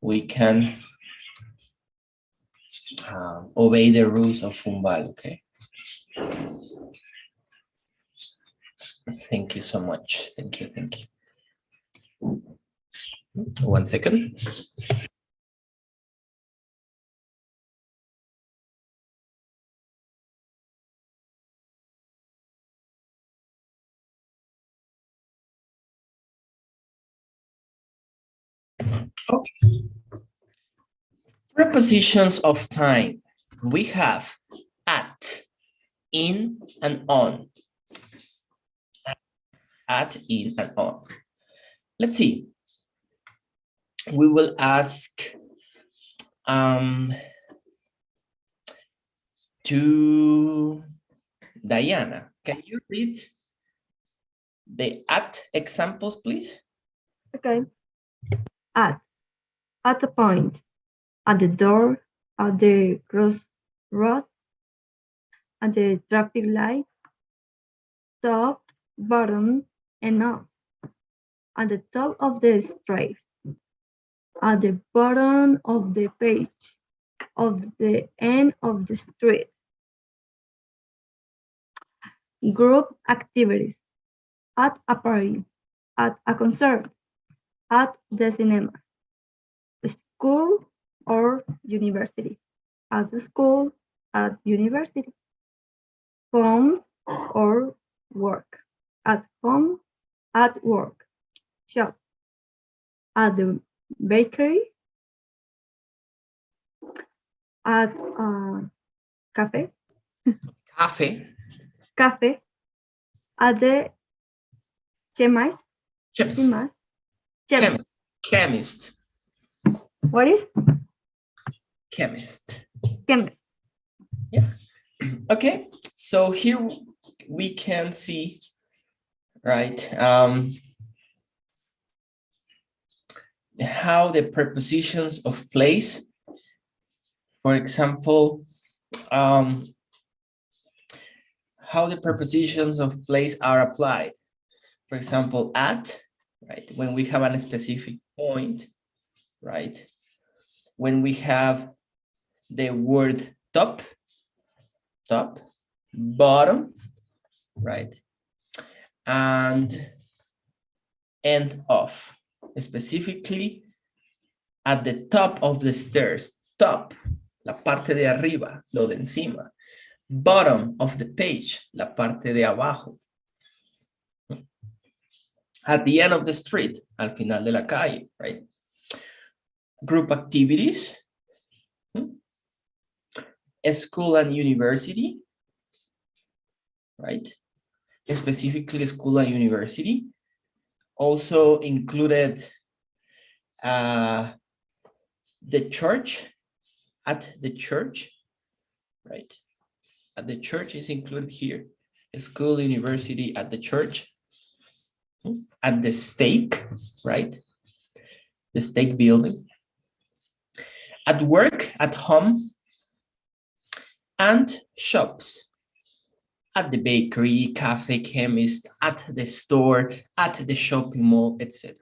we can obey the rules of Fumbal, okay? Thank you so much. Thank you, thank you. 1 second. Okay. Prepositions of time. We have at, in, and on. At, in, and on. Let's see. We will ask to Diana. Can you read the at examples, please? Okay. At a point, at the door, at the crossroad, at the traffic light, top, bottom, and off. At the top of the street, at the bottom of the page, of the end of the street. Group activities, at a party, at a concert, at the cinema. School or university, at the school, at university. Home or work, at home, at work. Shop, at the bakery, at a cafe. Cafe, at the chemist. Chemist. What is? Chemist. Chemist. Yeah. Okay, so here we can see, right, how the prepositions of place, for example, how the prepositions of place are applied. For example, at, right, when we have a specific point, right? When we have the word top, bottom, right? And end off, specifically at the top of the stairs, top, la parte de arriba, lo de encima. Bottom of the page, la parte de abajo. At the end of the street, al final de la calle, right? Group activities, school and university, right? Specifically school and university. Also included the church, at the church, right? At the church is included here. School, university, at the church. At the stake, right? The stake building. At work, at home, and shops. At the bakery, cafe, chemist, at the store, at the shopping mall, etc.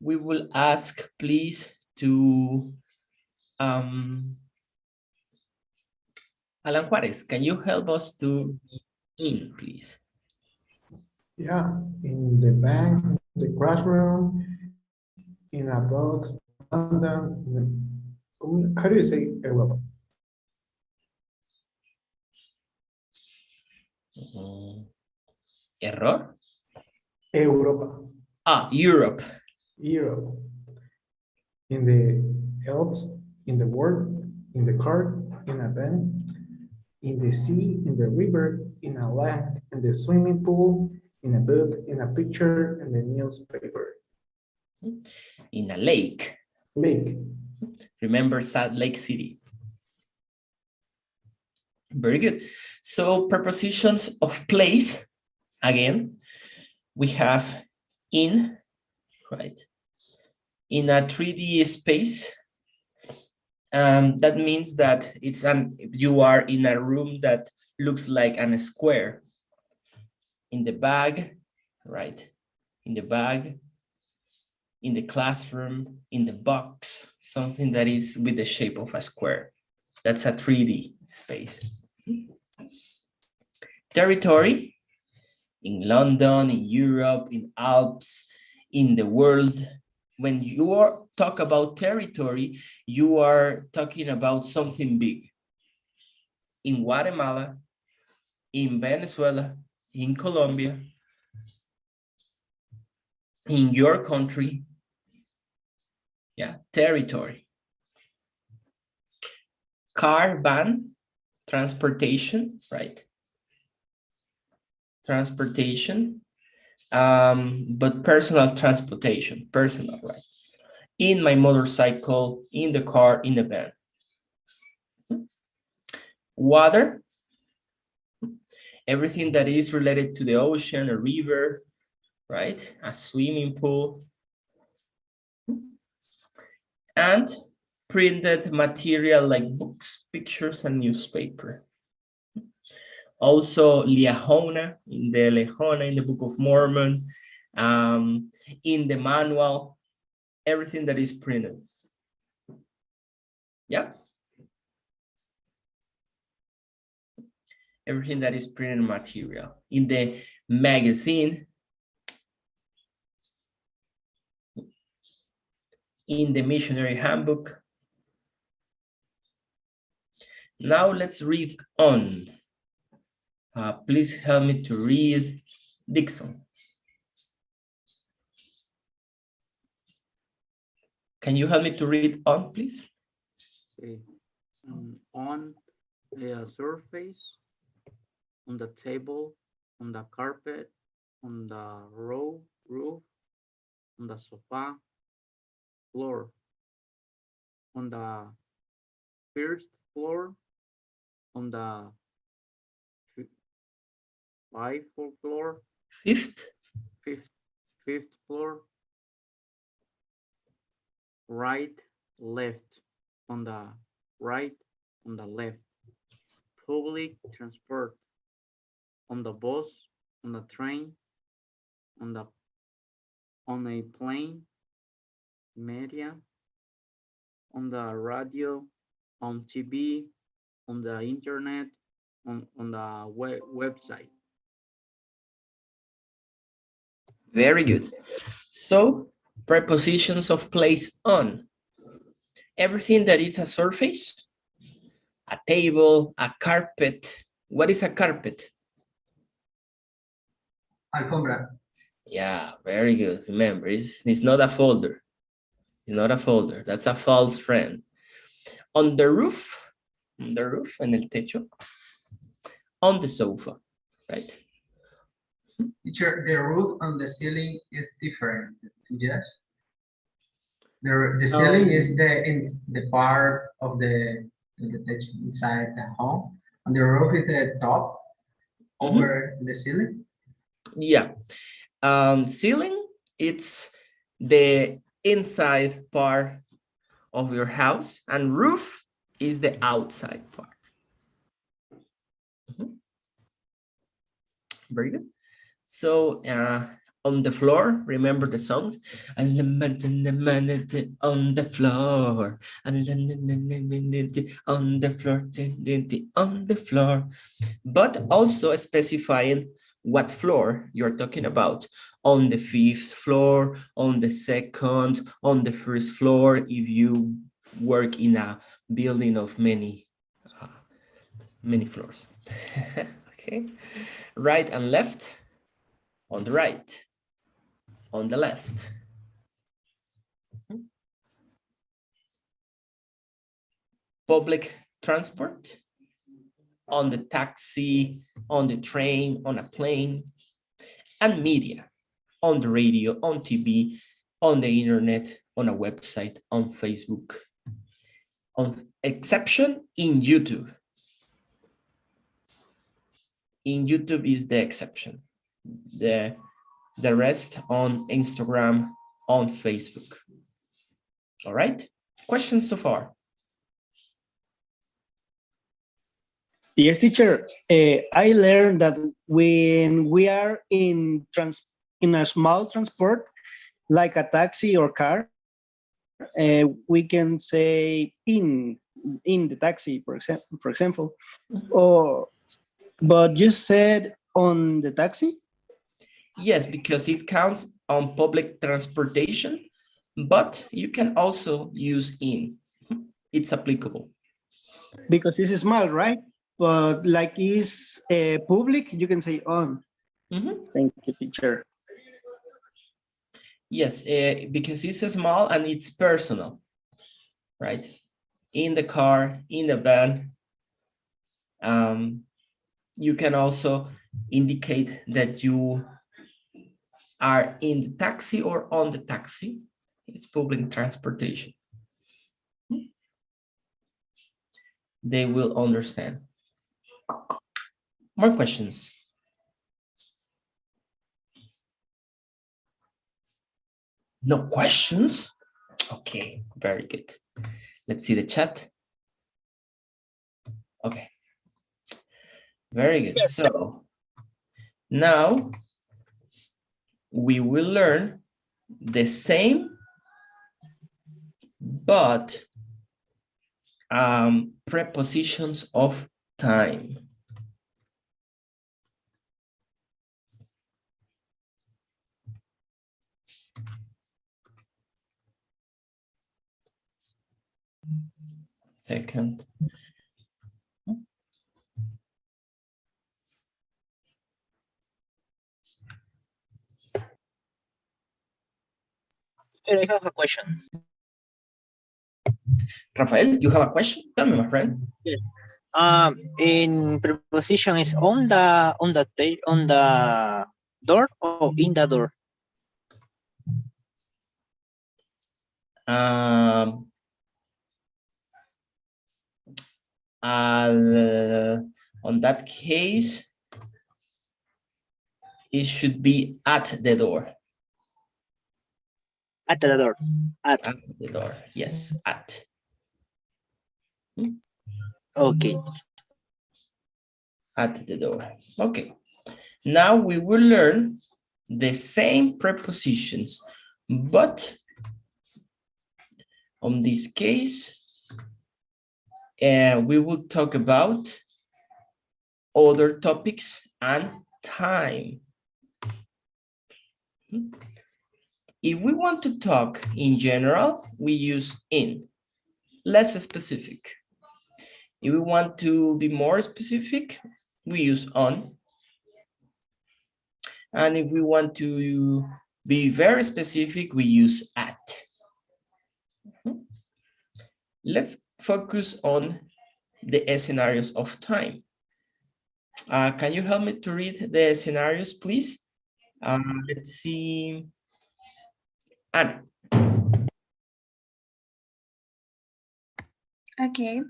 We will ask, please, to Alan Juarez, can you help us to in, please? Yeah, in the bank, the classroom, in a box, London, how do you say Europa? Error? Europa. Ah, Europe. Europe. In the Alps, in the world, in the car, in a van, in the sea, in the river, in a land, in the swimming pool, in a book, in a picture, in the newspaper. In a lake. Lake. Remember Salt Lake City. Very good. So prepositions of place, again, we have in, right? In a 3D space. That means that you are in a room that looks like a square. In the bag, right? In the bag, in the classroom, in the box, something that is with the shape of a square. That's a 3D space. Territory, in London, in Europe, in Alps, in the world. When you talk about territory, you are talking about something big. In Guatemala, in Venezuela, in Colombia, in your country, yeah, territory. Car, van, transportation, right? Transportation, but personal transportation, personal, right? In my motorcycle, in the car, in the van. Water, everything that is related to the ocean, a river, right? A swimming pool. And printed material like books, pictures, and newspaper. Also, Liahona, in the Lehona, in the Book of Mormon, in the manual, everything that is printed. Yeah. Everything that is printed material. In the magazine, in the missionary handbook. Now let's read on. Please help me to read Dixon. Can you help me to read on, please? Okay. On a surface, on the table, on the carpet, on the roof, on the sofa, floor, on the first floor, on the fifth floor, fifth floor, right, left, on the right, on the left, public transport, on the bus, on the train, on a plane, media, on the radio, on TV, on the internet, on the website. Very good. So, prepositions of place on. Everything that is a surface, a table, a carpet. What is a carpet? Alfombra. Yeah, very good. Remember, it's not a folder. It's not a folder. That's a false friend. On the roof, en el techo. On the sofa, right? Teacher, the roof on the ceiling is different. Yes. The ceiling is the part of the techo inside the home, and the roof is the top over the ceiling. Yeah. Ceiling, it's the inside part of your house, and roof is the outside part. Very good. So on the floor, remember the song? On the floor, on the floor. But also specifying what floor you're talking about. On the 5th floor, on the 2nd, on the 1st floor, if you work in a building of many floors. Okay. Right and left. On the right, on the left. Public transport, on the taxi, on the train, on a plane, and media, on the radio, on TV, on the internet, on a website, on Facebook. On exception in YouTube. In YouTube is the exception. The rest on Instagram, on Facebook. All right, questions so far? Yes, teacher. I learned that when we are in a small transport, like a taxi or car, we can say in the taxi, for example, or but you said on the taxi. Yes, because it counts on public transportation, but you can also use in. It's applicable. Because it's small, right? But like is public, you can say on. Mhm. Thank you, teacher. Yes, because it's small and it's personal, right? In the car, in the van. You can also indicate that you are in the taxi or on the taxi. It's public transportation. They will understand. More questions? No questions? Okay, very good. Let's see the chat. Okay. Very good. So now we will learn the same, but prepositions of time. Second. I have a question. Rafael, you have a question? Tell me, my friend. Yes. In preposition is on the door or in the door. Um, on that case, it should be at the door. At the door. At. At the door. Yes, at. Okay. At the door. Okay. Now we will learn the same prepositions, but on this case, we will talk about other topics and time. If we want to talk in general, we use in, less specific. If we want to be more specific, we use on. And if we want to be very specific, we use at. Let's focus on the scenarios of time. Can you help me to read the scenarios, please? Let's see. Anna. Okay.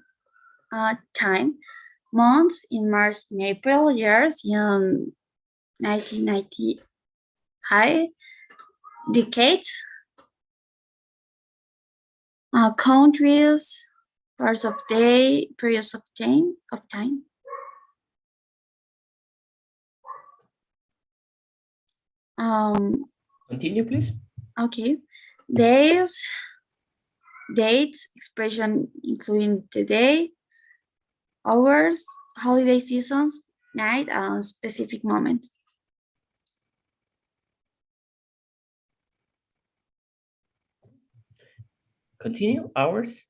Time. Months in March and April. Years in 1990. High. Decades. Countries. Parts of day. Periods of time. Continue, please. Okay. Days. Dates. Expression including the day. Hours. Holiday seasons. Night and specific moments. Continue, hours.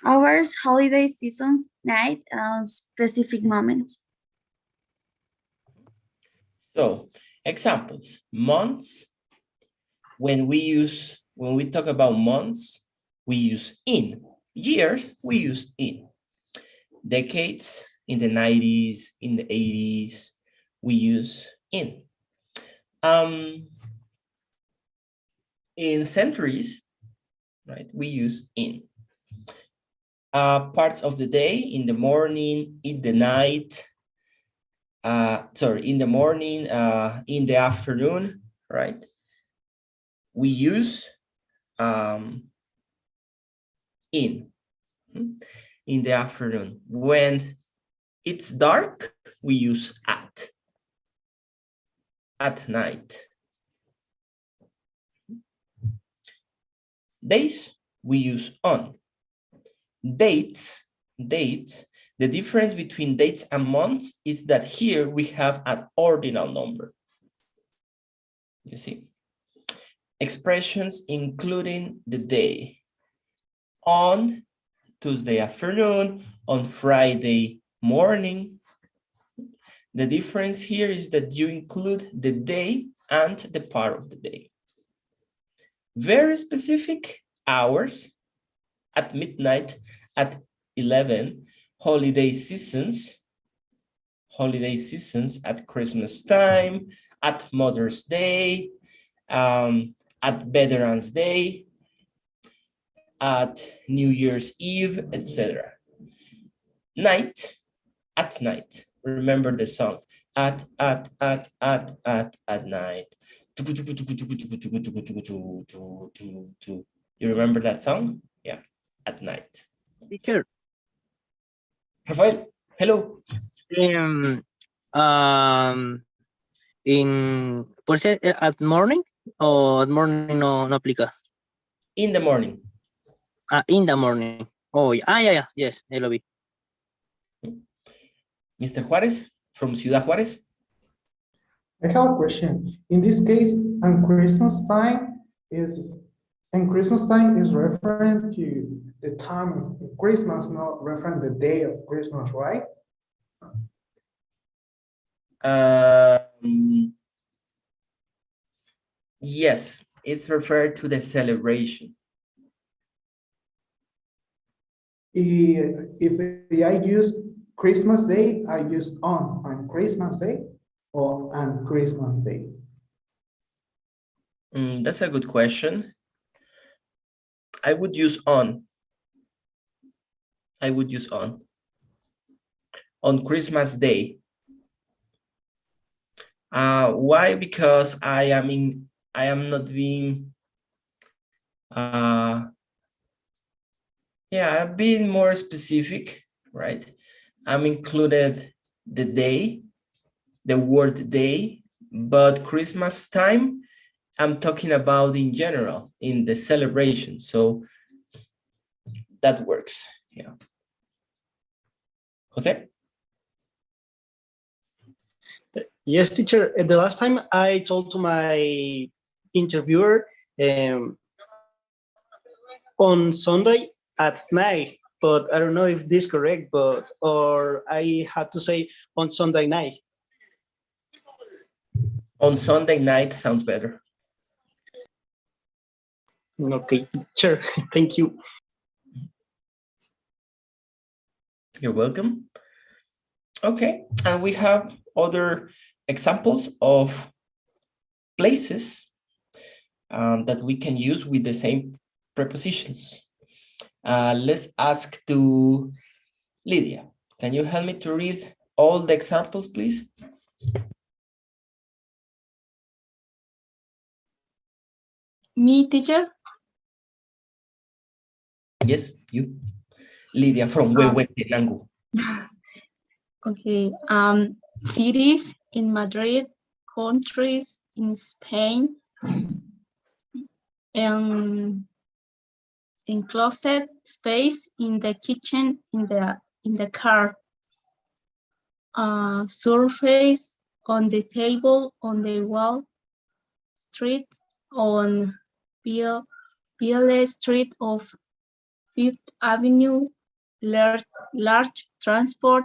Hours, holiday seasons, night, and specific moments. So, examples, months. When we talk about months, we use in. Years, we use in. Decades, in the 90s, in the 80s, we use in. In centuries, right, we use in. Parts of the day, in the morning, in the night, in the morning, in the afternoon, right? We use in the afternoon. When it's dark, we use at night. Days, we use on. Dates, the difference between dates and months is that here we have an ordinal number. You see? Expressions including the day. On Tuesday afternoon, on Friday morning. The difference here is that you include the day and the part of the day. Very specific hours, at midnight, at 11, holiday seasons at Christmas time, at Mother's Day, at Veterans Day, at New Year's Eve, etc. Night, at night. Remember the song, at night. You remember that song? Yeah, at night. Teacher, Rafael, hello. um, um, puede ser at morning o at morning no aplica. In the morning. In the morning. Oh, yeah. Yeah. Yes, I lo vi. Mr. Juarez from Ciudad Juárez. I have a question. In this case, on Christmas time is referring to the time of Christmas, not referring the day of Christmas, right? Yes, it's referred to the celebration. If I use Christmas Day, I use on Christmas Day or on Christmas Day. That's a good question. I would use on. On Christmas Day. Why? Because I am not being, I've been more specific, right? I'm included the day, the word day, but Christmas time, I'm talking about in general, in the celebration. So that works, yeah. Jose? Yes, teacher. The last time I told to my interviewer on Sunday at night, but I don't know if this is correct, or I had to say on Sunday night. On Sunday night sounds better. Okay, sure. Thank you. You're welcome. Okay, and we have other examples of places that we can use with the same prepositions. Let's ask to Lydia. Can you help me to read all the examples, please? Me, teacher? Yes, you. Lydia from Huehuetenango. Okay. Cities in Madrid, countries in Spain, enclosed space in the kitchen, in the car, surface on the table, on the wall, street on Biele Street of Fifth Avenue, large transport,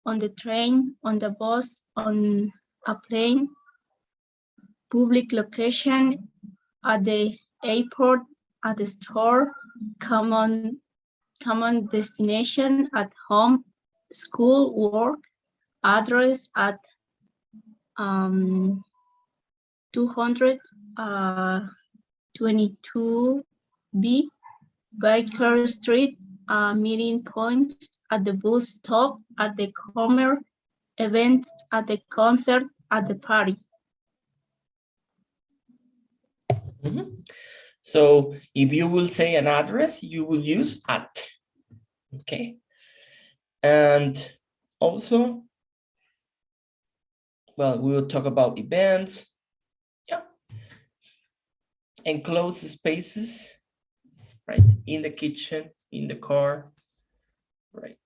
on the train, on the bus, on a plane, public location, at the airport, at the store, common destination, at home, school, work, address at 222B, Baker Street, meeting point, at the bus stop, at the corner, event, at the concert, at the party. So if you will say an address, you will use at, okay? And also, well, we will talk about events, yeah. Enclosed spaces, right? In the kitchen, in the car, right?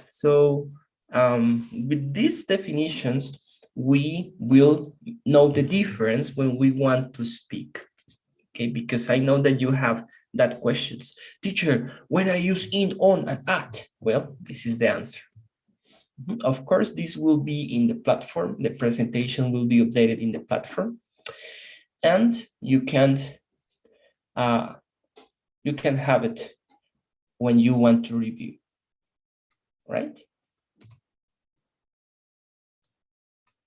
So with these definitions, we will know the difference when we want to speak, okay? Because I know that you have that questions. Teacher, when I use in, on, and at, well, this is the answer. Of course, this will be in the platform. The presentation will be updated in the platform. And you can have it when you want to review, right?